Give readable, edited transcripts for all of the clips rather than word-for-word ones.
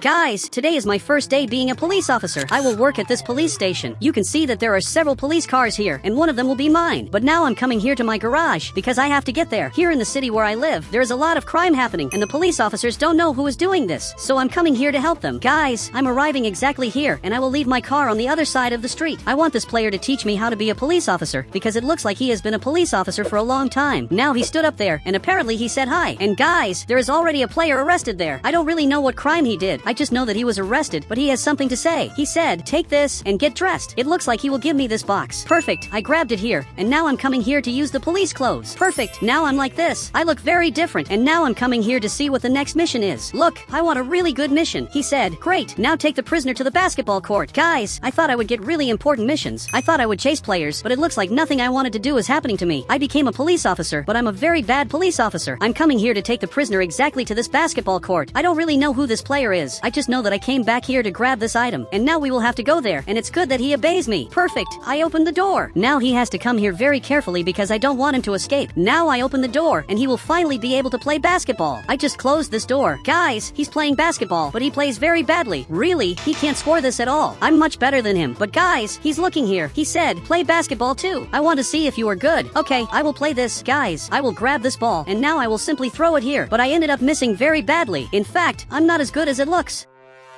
Guys, today is my first day being a police officer. I will work at this police station. You can see that there are several police cars here, and one of them will be mine. But now I'm coming here to my garage, because I have to get there. Here in the city where I live, there is a lot of crime happening, and the police officers don't know who is doing this. So I'm coming here to help them. Guys, I'm arriving exactly here, and I will leave my car on the other side of the street. I want this player to teach me how to be a police officer, because it looks like he has been a police officer for a long time. Now he stood up there, and apparently he said hi. And guys, there is already a player arrested there. I don't really know what crime he did. I just know that he was arrested, but he has something to say. He said, "Take this and get dressed." It looks like he will give me this box. Perfect. I grabbed it here, and now I'm coming here to use the police clothes. Perfect. Now I'm like this. I look very different, and now I'm coming here to see what the next mission is. Look, I want a really good mission. He said, "Great. Now take the prisoner to the basketball court." Guys, I thought I would get really important missions. I thought I would chase players, but it looks like nothing I wanted to do is happening to me. I became a police officer, but I'm a very bad police officer. I'm coming here to take the prisoner exactly to this basketball court. I don't really know who this player is. I just know that I came back here to grab this item, and now we will have to go there, and it's good that he obeys me. Perfect. I opened the door. Now he has to come here very carefully because I don't want him to escape. Now I open the door, and he will finally be able to play basketball. I just closed this door. Guys, he's playing basketball, but he plays very badly. Really, he can't score this at all. I'm much better than him. But guys, he's looking here. He said, "Play basketball too. I want to see if you are good." Okay, I will play this. Guys, I will grab this ball, and now I will simply throw it here. But I ended up missing very badly. In fact, I'm not as good as it looks.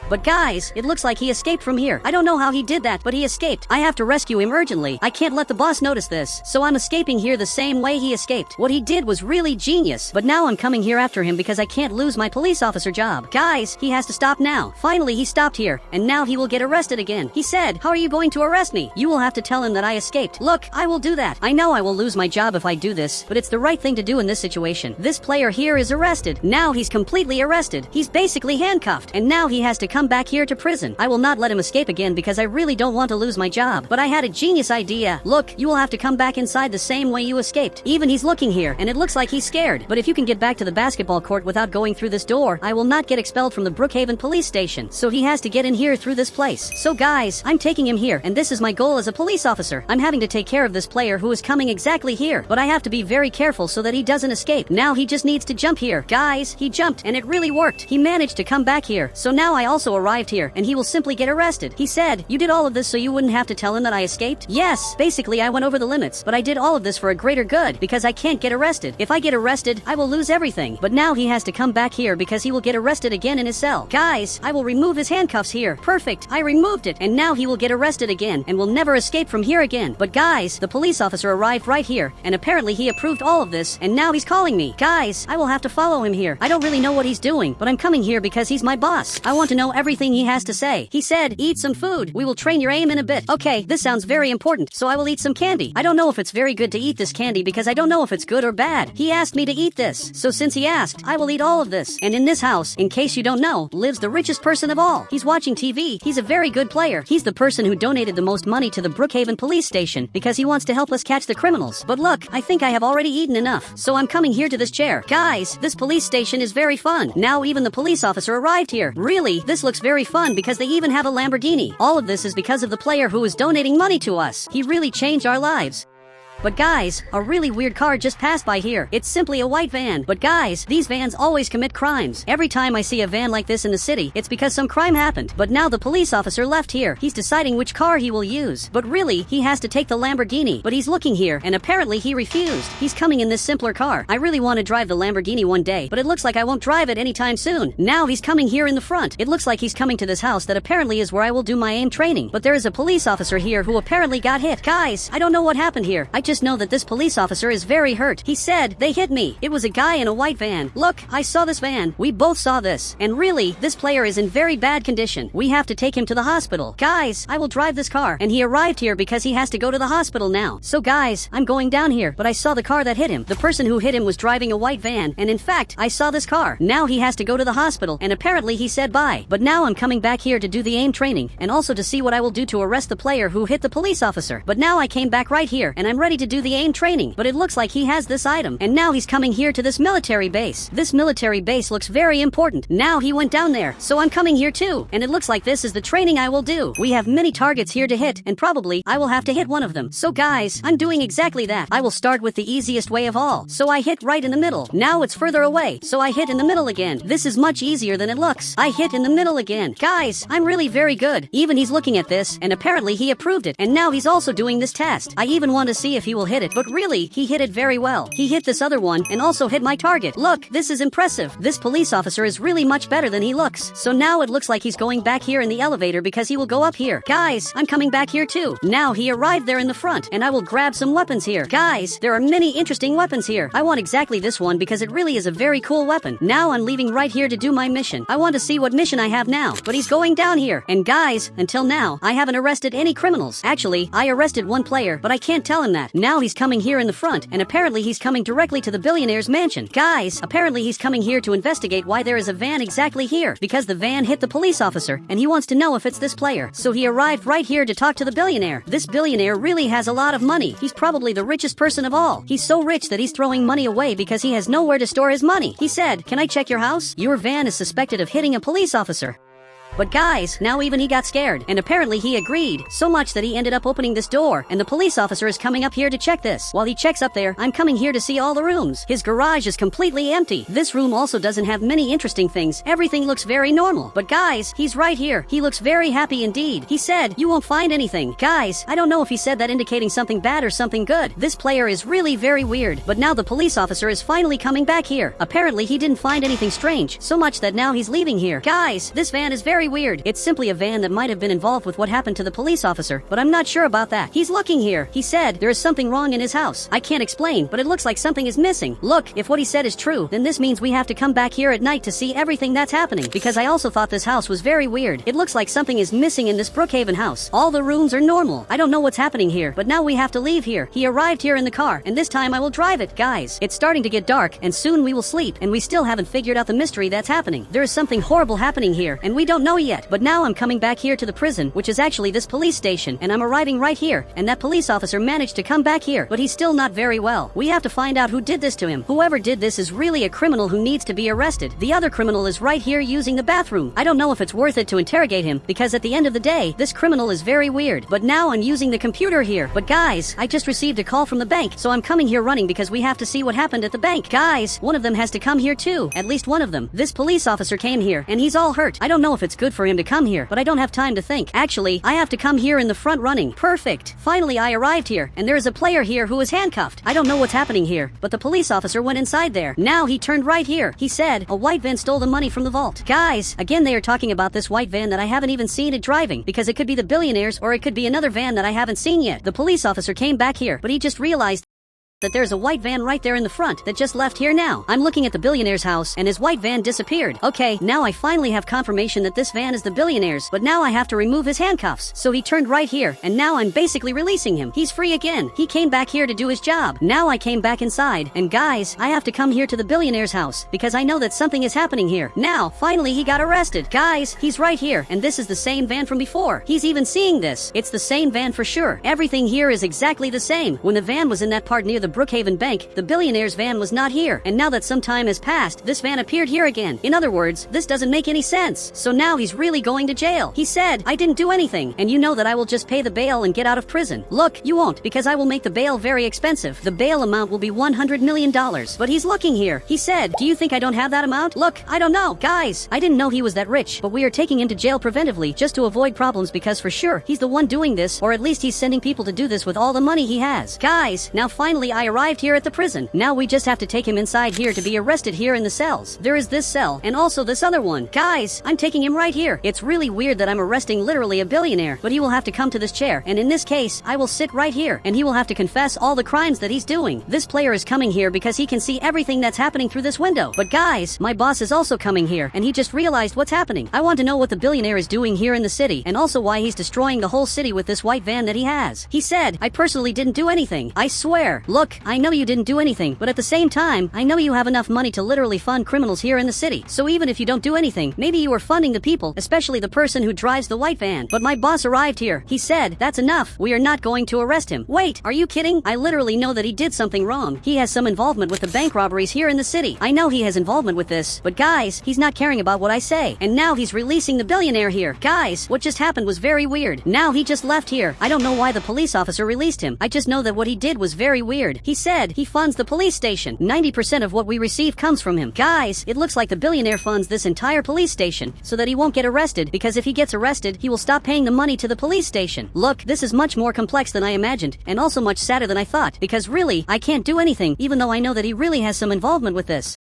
But guys, it looks like he escaped from here. I don't know how he did that, but he escaped. I have to rescue him urgently. I can't let the boss notice this. So I'm escaping here the same way he escaped. What he did was really genius. But now I'm coming here after him because I can't lose my police officer job. Guys, he has to stop now. Finally, he stopped here, and now he will get arrested again. He said, "How are you going to arrest me?" You will have to tell him that I escaped. Look, I will do that. I know I will lose my job if I do this, but it's the right thing to do in this situation. This player here is arrested. Now he's completely arrested. He's basically handcuffed, and now he has to come back here to prison. I will not let him escape again because I really don't want to lose my job. But I had a genius idea. Look, you will have to come back inside the same way you escaped. Even he's looking here, and it looks like he's scared. But if you can get back to the basketball court without going through this door, I will not get expelled from the Brookhaven police station. So he has to get in here through this place. So guys, I'm taking him here, and this is my goal as a police officer. I'm having to take care of this player who is coming exactly here. But I have to be very careful so that he doesn't escape. Now he just needs to jump here. Guys, he jumped, and it really worked. He managed to come back here. So now I also arrived here, and he will simply get arrested. He said, "You did all of this so you wouldn't have to tell him that I escaped?" Yes, basically I went over the limits, but I did all of this for a greater good because I can't get arrested. If I get arrested, I will lose everything. But now he has to come back here because he will get arrested again in his cell. Guys, I will remove his handcuffs here. Perfect. I removed it, and now he will get arrested again and will never escape from here again. But guys, the police officer arrived right here, and apparently he approved all of this, and now he's calling me. Guys, I will have to follow him here. I don't really know what he's doing, but I'm coming here because he's my boss. I want to know everything he has to say. He said, "Eat some food. We will train your aim in a bit." Okay, this sounds very important, so I will eat some candy. I don't know if it's very good to eat this candy because I don't know if it's good or bad. He asked me to eat this, so since he asked, I will eat all of this. And in this house, in case you don't know, lives the richest person of all. He's watching TV. He's a very good player. He's the person who donated the most money to the Brookhaven police station because he wants to help us catch the criminals. But look, I think I have already eaten enough, so I'm coming here to this chair. Guys, this police station is very fun. Now even the police officer arrived here. Really, this looks very fun because they even have a Lamborghini. All of this is because of the player who is donating money to us. He really changed our lives. But guys, a really weird car just passed by here. It's simply a white van. But guys, these vans always commit crimes. Every time I see a van like this in the city, it's because some crime happened. But now the police officer left here. He's deciding which car he will use. But really, he has to take the Lamborghini. But he's looking here, and apparently he refused. He's coming in this simpler car. I really want to drive the Lamborghini one day, but it looks like I won't drive it anytime soon. Now he's coming here in the front. It looks like he's coming to this house that apparently is where I will do my aim training. But there is a police officer here who apparently got hit. Guys, I don't know what happened here. I just know that this police officer is very hurt. He said, "They hit me." It was a guy in a white van. Look, I saw this van. We both saw this. And really, this player is in very bad condition. We have to take him to the hospital. Guys, I will drive this car. And he arrived here because he has to go to the hospital now. So guys, I'm going down here, but I saw the car that hit him. The person who hit him was driving a white van, and in fact, I saw this car. Now he has to go to the hospital, and apparently he said bye. But now I'm coming back here to do the aim training, and also to see what I will do to arrest the player who hit the police officer. But now I came back right here, and I'm ready need to do the aim training, but it looks like he has this item, and now he's coming here to this military base. This military base looks very important. Now he went down there, so I'm coming here too, and it looks like this is the training I will do. We have many targets here to hit, and probably I will have to hit one of them. So guys, I'm doing exactly that. I will start with the easiest way of all. So I hit right in the middle. Now it's further away, so I hit in the middle again. This is much easier than it looks. I hit in the middle again. Guys, I'm really very good. Even he's looking at this, and apparently he approved it, and now he's also doing this test. I even want to see if he will hit it, but really, he hit it very well. He hit this other one, and also hit my target. Look, this is impressive. This police officer is really much better than he looks. So now it looks like he's going back here in the elevator because he will go up here. Guys, I'm coming back here too. Now he arrived there in the front, and I will grab some weapons here. Guys, there are many interesting weapons here. I want exactly this one because it really is a very cool weapon. Now I'm leaving right here to do my mission. I want to see what mission I have now, but he's going down here. And guys, until now, I haven't arrested any criminals. Actually, I arrested one player, but I can't tell him that. Now he's coming here in the front, and apparently he's coming directly to the billionaire's mansion. Guys, apparently he's coming here to investigate why there is a van exactly here, because the van hit the police officer, and he wants to know if it's this player. So he arrived right here to talk to the billionaire. This billionaire really has a lot of money. He's probably the richest person of all. He's so rich that he's throwing money away because he has nowhere to store his money. He said, "Can I check your house? Your van is suspected of hitting a police officer." But guys, now even he got scared, and apparently he agreed, so much that he ended up opening this door, and the police officer is coming up here to check this. While he checks up there, I'm coming here to see all the rooms. His garage is completely empty. This room also doesn't have many interesting things. Everything looks very normal. But guys, he's right here. He looks very happy indeed. He said, "You won't find anything." Guys, I don't know if he said that indicating something bad or something good. This player is really very weird. But now the police officer is finally coming back here. Apparently he didn't find anything strange, so much that now he's leaving here. Guys, this van is very weird. It's simply a van that might have been involved with what happened to the police officer, but I'm not sure about that. He's looking here. He said there is something wrong in his house. I can't explain, but it looks like something is missing. Look, if what he said is true, then this means we have to come back here at night to see everything that's happening, because I also thought this house was very weird. It looks like something is missing in this Brookhaven house. All the rooms are normal. I don't know what's happening here, but now we have to leave here. He arrived here in the car, and this time I will drive it. Guys, it's starting to get dark, and soon we will sleep, and we still haven't figured out the mystery that's happening. There is something horrible happening here, and we don't know yet. But now I'm coming back here to the prison, which is actually this police station, and I'm arriving right here, and that police officer managed to come back here, but he's still not very well. We have to find out who did this to him. Whoever did this is really a criminal who needs to be arrested. The other criminal is right here using the bathroom. I don't know if it's worth it to interrogate him, because at the end of the day, this criminal is very weird. But now I'm using the computer here. But guys, I just received a call from the bank, so I'm coming here running because we have to see what happened at the bank. Guys, one of them has to come here too. At least one of them. This police officer came here, and he's all hurt. I don't know if it's good for him to come here, but I don't have time to think. Actually, I have to come here in the front running. Perfect. Finally, I arrived here, and there is a player here who is handcuffed. I don't know what's happening here, but the police officer went inside there. Now he turned right here. He said, a white van stole the money from the vault. Guys, again they are talking about this white van that I haven't even seen it driving, because it could be the billionaires or it could be another van that I haven't seen yet. The police officer came back here, but he just realized that there's a white van right there in the front that just left here now. I'm looking at the billionaire's house, and his white van disappeared. Okay, now I finally have confirmation that this van is the billionaire's, but now I have to remove his handcuffs. So he turned right here, and now I'm basically releasing him. He's free again. He came back here to do his job. Now I came back inside, and guys, I have to come here to the billionaire's house, because I know that something is happening here. Now, finally he got arrested. Guys, he's right here, and this is the same van from before. He's even seeing this. It's the same van for sure. Everything here is exactly the same. When the van was in that part near the Brookhaven bank, the billionaire's van was not here, and now that some time has passed, this van appeared here again. In other words, this doesn't make any sense. So now he's really going to jail. He said, I didn't do anything, and you know that I will just pay the bail and get out of prison. Look, you won't, because I will make the bail very expensive. The bail amount will be $100 million. But he's looking here. He said, do you think I don't have that amount? Look, I don't know. Guys, I didn't know he was that rich, but we are taking him to jail preventively just to avoid problems, because for sure, he's the one doing this, or at least he's sending people to do this with all the money he has. Guys, now finally I arrived here at the prison. Now we just have to take him inside here to be arrested here in the cells. There is this cell, and also this other one. Guys, I'm taking him right here. It's really weird that I'm arresting literally a billionaire, but he will have to come to this chair, and in this case, I will sit right here, and he will have to confess all the crimes that he's doing. This player is coming here because he can see everything that's happening through this window. But guys, my boss is also coming here, and he just realized what's happening. I want to know what the billionaire is doing here in the city, and also why he's destroying the whole city with this white van that he has. He said, I personally didn't do anything. I swear. Look, Look, I know you didn't do anything, but at the same time, I know you have enough money to literally fund criminals here in the city. So even if you don't do anything, maybe you were funding the people, especially the person who drives the white van. But my boss arrived here. He said, that's enough. We are not going to arrest him. Wait, are you kidding? I literally know that he did something wrong. He has some involvement with the bank robberies here in the city. I know he has involvement with this, but guys, he's not caring about what I say. And now he's releasing the billionaire here. Guys, what just happened was very weird. Now he just left here. I don't know why the police officer released him. I just know that what he did was very weird. He said he funds the police station. 90% of what we receive comes from him. Guys, it looks like the billionaire funds this entire police station so that he won't get arrested, because if he gets arrested, he will stop paying the money to the police station. Look, this is much more complex than I imagined, and also much sadder than I thought, because really, I can't do anything, even though I know that he really has some involvement with this.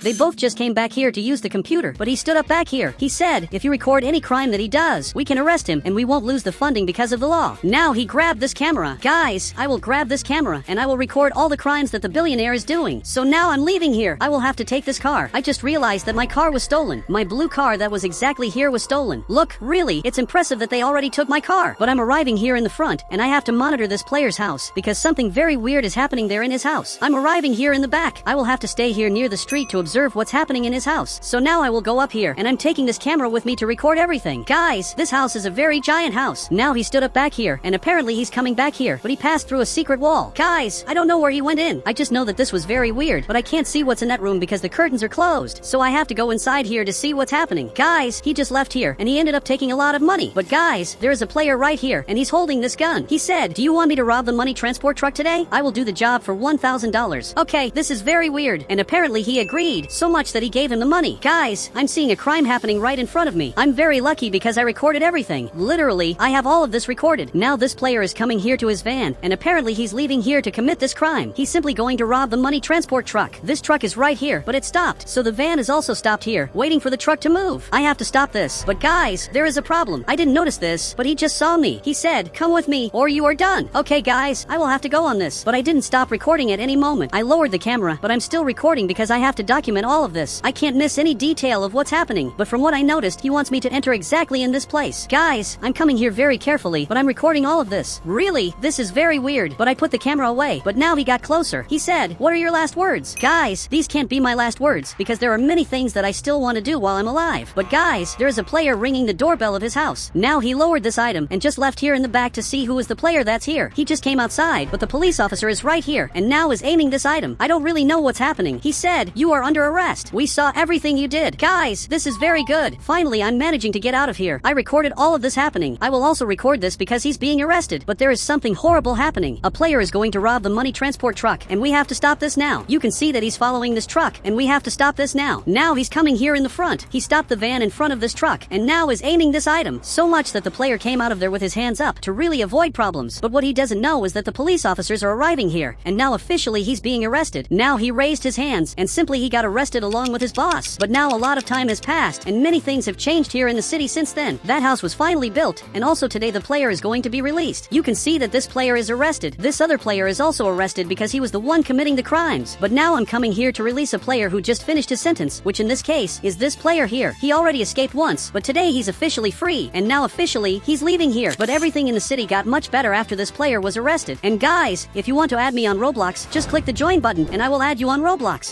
They both just came back here to use the computer, but he stood up back here. He said, if you record any crime that he does, we can arrest him and we won't lose the funding because of the law. Now he grabbed this camera. Guys, I will grab this camera and I will record all the crimes that the billionaire is doing. So now I'm leaving here. I will have to take this car. I just realized that my car was stolen. My blue car that was exactly here was stolen. Look, really, it's impressive that they already took my car. But I'm arriving here in the front and I have to monitor this player's house because something very weird is happening there in his house. I'm arriving here in the back. I will have to stay here near the street to observe what's happening in his house. So now I will go up here and I'm taking this camera with me to record everything. Guys, this house is a very giant house. Now he stood up back here and apparently he's coming back here, but he passed through a secret wall. Guys, I don't know where he went in. I just know that this was very weird, but I can't see what's in that room because the curtains are closed. So I have to go inside here to see what's happening. Guys, he just left here and he ended up taking a lot of money. But guys, there is a player right here and he's holding this gun. He said, do you want me to rob the money transport truck today? I will do the job for $1,000. Okay, this is very weird. And apparently he agreed. So much that he gave him the money. Guys, I'm seeing a crime happening right in front of me. I'm very lucky because I recorded everything. Literally, I have all of this recorded. Now this player is coming here to his van, and apparently he's leaving here to commit this crime. He's simply going to rob the money transport truck. This truck is right here, but it stopped. So the van is also stopped here, waiting for the truck to move. I have to stop this. But guys, there is a problem. I didn't notice this, but he just saw me. He said, come with me, or you are done. Okay guys, I will have to go on this. But I didn't stop recording at any moment. I lowered the camera, but I'm still recording because I have to document all of this. I can't miss any detail of what's happening, but from what I noticed, he wants me to enter exactly in this place. Guys, I'm coming here very carefully, but I'm recording all of this. Really, this is very weird, but I put the camera away, but now he got closer. He said, what are your last words? Guys, these can't be my last words, because there are many things that I still want to do while I'm alive. But guys, there is a player ringing the doorbell of his house. Now he lowered this item and just left here in the back to see who is the player that's here. He just came outside, but the police officer is right here, and now is aiming this item. I don't really know what's happening. He said, you are under arrest. We saw everything you did. Guys, this is very good. Finally, I'm managing to get out of here. I recorded all of this happening. I will also record this because he's being arrested. But there is something horrible happening. A player is going to rob the money transport truck, and we have to stop this now. You can see that he's following this truck, and we have to stop this now. Now he's coming here in the front. He stopped the van in front of this truck, and now is aiming this item. So much that the player came out of there with his hands up to really avoid problems. But what he doesn't know is that the police officers are arriving here, and now officially he's being arrested. Now he raised his hands, and simply he got arrested along with his boss. But now a lot of time has passed, and many things have changed here in the city since then. That house was finally built, and also today the player is going to be released. You can see that this player is arrested. This other player is also arrested because he was the one committing the crimes. But now I'm coming here to release a player who just finished his sentence, which in this case is this player here. He already escaped once, but today he's officially free, and now officially he's leaving here. But everything in the city got much better after this player was arrested. And guys, if you want to add me on Roblox, just click the join button and I will add you on Roblox.